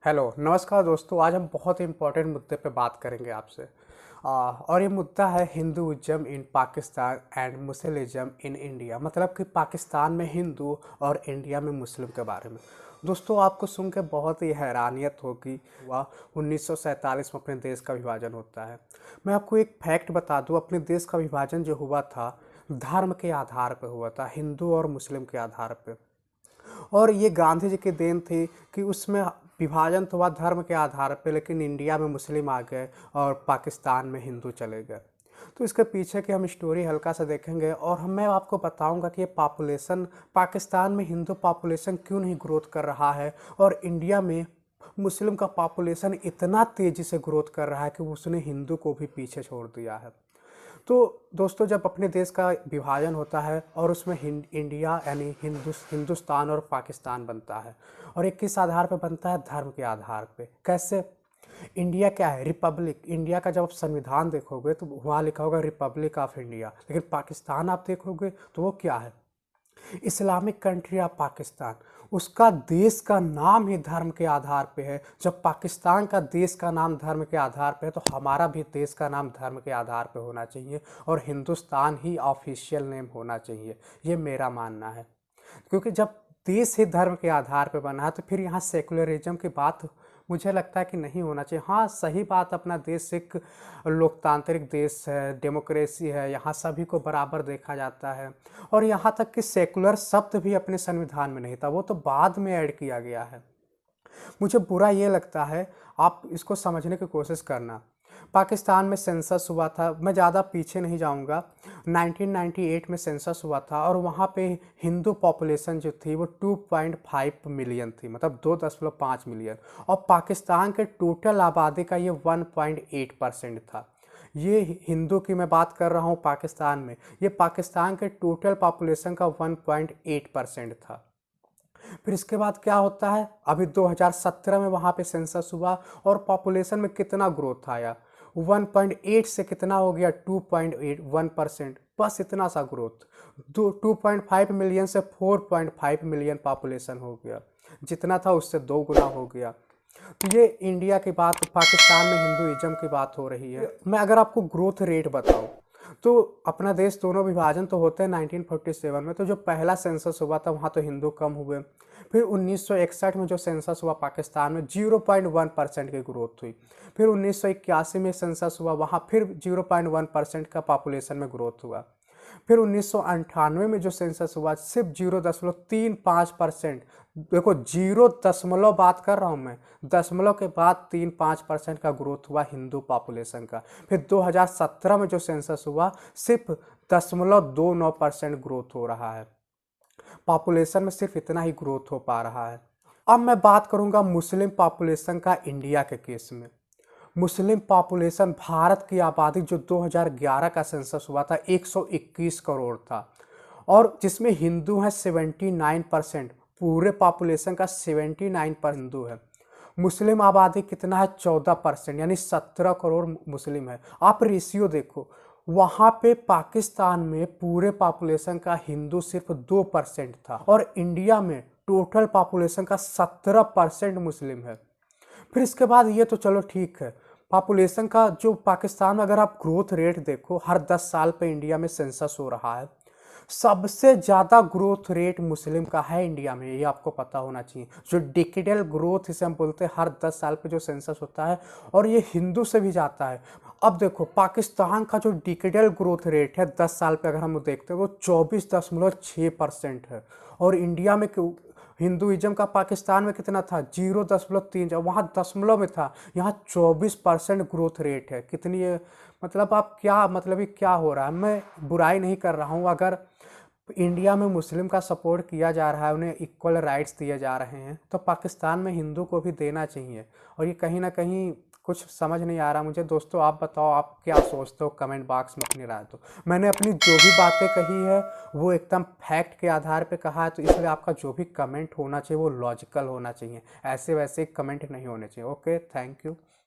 Hello नमस्कार दोस्तों। आज हम बहुत ही इम्पोर्टेंट मुद्दे पे बात करेंगे आपसे। और ये मुद्दा है Hinduism in Pakistan and Muslim in India. मतलब कि पाकिस्तान में हिंदू और इंडिया में मुस्लिम के बारे में। दोस्तों आपको सुन के बहुत ही हैरानियत होगी। हुआ 1947 में अपने देश का विभाजन होता है। मैं आपको एक फैक्ट बता दूं, अपने देश का विभाजन जो हुआ था धर्म के आधार पर हुआ था, हिंदू और मुस्लिम के आधार पर। और ये गांधी जी की देन थी कि उसमें विभाजन तो हुआ धर्म के आधार पे, लेकिन इंडिया में मुस्लिम आ गए और पाकिस्तान में हिंदू चले गए। तो इसके पीछे की हम स्टोरी हल्का सा देखेंगे और मैं आपको बताऊंगा कि ये पॉपुलेशन पाकिस्तान में हिंदू पॉपुलेशन क्यों नहीं ग्रोथ कर रहा है और इंडिया में मुस्लिम का पॉपुलेशन इतना तेज़ी से ग्रोथ कर रहा है कि उसने हिंदू को भी पीछे छोड़ दिया है। तो दोस्तों जब अपने देश का विभाजन होता है और उसमें इंडिया यानी हिंदुस्तान और पाकिस्तान बनता है, और ये किस आधार पर बनता है? धर्म के आधार पे। कैसे? इंडिया क्या है? रिपब्लिक। इंडिया का जब आप संविधान देखोगे तो वहाँ लिखा होगा रिपब्लिक ऑफ इंडिया, लेकिन पाकिस्तान आप देखोगे तो वो क्या है? Islamic country of Pakistan. उसका देश का नाम ही धर्म के आधार पे है। जब पाकिस्तान का देश का नाम धर्म के आधार पे है तो हमारा भी देश का नाम धर्म के आधार पे होना चाहिए और हिंदुस्तान ही ऑफिशियल नेम होना चाहिए। ये मेरा मानना है, क्योंकि जब देश ही धर्म के आधार पे बना है तो फिर यहाँ सेकुलरिज्म की बात मुझे लगता है कि नहीं होना चाहिए। हाँ सही बात, अपना देश एक लोकतांत्रिक देश है, डेमोक्रेसी है, यहाँ सभी को बराबर देखा जाता है। और यहाँ तक कि सेकुलर शब्द भी अपने संविधान में नहीं था, वो तो बाद में ऐड किया गया है। मुझे बुरा ये लगता है, आप इसको समझने की कोशिश करना। पाकिस्तान में सेंसस हुआ था, मैं ज़्यादा पीछे नहीं जाऊंगा, 1998 में सेंसस हुआ था और वहाँ पे हिंदू पॉपुलेशन जो थी वो 2.5 मिलियन थी, मतलब 2.5 मिलियन। और पाकिस्तान के टोटल आबादी का ये 1.8% था। ये हिंदू की मैं बात कर रहा हूँ पाकिस्तान में, ये पाकिस्तान के टोटल पॉपुलेशन का 1.8% था। फिर इसके बाद क्या होता है? अभी 2017 में वहाँ पे सेंसस हुआ और पॉपुलेशन में कितना ग्रोथ आया? 1.8 से कितना हो गया? 2.81%। बस इतना सा ग्रोथ। 2.5 मिलियन से 4.5 मिलियन पॉपुलेशन हो गया, जितना था उससे 2 गुना हो गया। तो ये इंडिया की बात, पाकिस्तान में हिंदुइज्म की बात हो रही है। मैं अगर आपको ग्रोथ रेट बताऊं तो अपना देश दोनों विभाजन तो होते हैं 1947 में, तो जो पहला सेंसस हुआ था वहाँ तो हिंदू कम हुए। फिर 1961 में जो सेंसस हुआ पाकिस्तान में 0.1% की ग्रोथ हुई। फिर 1981 में सेंसस हुआ, वहाँ फिर 0.1% का पॉपुलेशन में ग्रोथ हुआ। फिर 1998 में जो सेंसस हुआ सिर्फ 0.35%। देखो 0 बात कर रहा हूँ मैं, दशमलव के बाद 3-5% का ग्रोथ हुआ हिंदू पॉपुलेशन का। फिर 2017 में जो सेंसस हुआ सिर्फ 0.29% ग्रोथ हो रहा है। पॉपुलेशन में सिर्फ इतना ही ग्रोथ हो पा रहा है। अब मैं बात करूंगा मुस्लिम पॉपुलेशन का इंडिया के केस में। मुस्लिम पॉपुलेशन, भारत की आबादी जो 2011 का सेंसस हुआ था 121 करोड़ था, और जिसमें हिंदू हैं 79%। पूरे पॉपुलेशन का 79% हिंदू है। मुस्लिम आबादी कितना है? 14%, यानी 17 करोड़ मुस्लिम है। आप रेशियो देखो, वहाँ पे पाकिस्तान में पूरे पॉपुलेशन का हिंदू सिर्फ 2% था और इंडिया में टोटल पॉपुलेशन का 17% मुस्लिम है। फिर इसके बाद ये तो चलो ठीक है, पॉपुलेशन का जो पाकिस्तान में अगर आप ग्रोथ रेट देखो, हर 10 साल पे इंडिया में सेंसस हो रहा है। सबसे ज़्यादा ग्रोथ रेट मुस्लिम का है इंडिया में, ये आपको पता होना चाहिए। जो डिकेडल ग्रोथ इसे हम बोलते हैं, हर 10 साल पे जो सेंसस होता है, और ये हिंदू से भी जाता है। अब देखो पाकिस्तान का जो डिकेडल ग्रोथ रेट है 10 साल पे अगर हम देखते हैं वो 24.6% है। और इंडिया में हिंदुइज्म का पाकिस्तान में कितना था? 0.3। वहाँ दशमलव में था, यहाँ 24% ग्रोथ रेट है। कितनी है? मतलब आप क्या, मतलब ये क्या हो रहा है? मैं बुराई नहीं कर रहा हूँ, अगर इंडिया में मुस्लिम का सपोर्ट किया जा रहा है, उन्हें इक्वल राइट्स दिए जा रहे हैं, तो पाकिस्तान में हिंदू को भी देना चाहिए। और ये कहीं ना कहीं कुछ समझ नहीं आ रहा मुझे। दोस्तों आप बताओ, आप क्या सोचते हो? कमेंट बॉक्स में अपनी राय दो। मैंने अपनी जो भी बातें कही है वो एकदम फैक्ट के आधार पे कहा है, तो इसलिए आपका जो भी कमेंट होना चाहिए वो लॉजिकल होना चाहिए, ऐसे वैसे कमेंट नहीं होने चाहिए। Okay, thank you.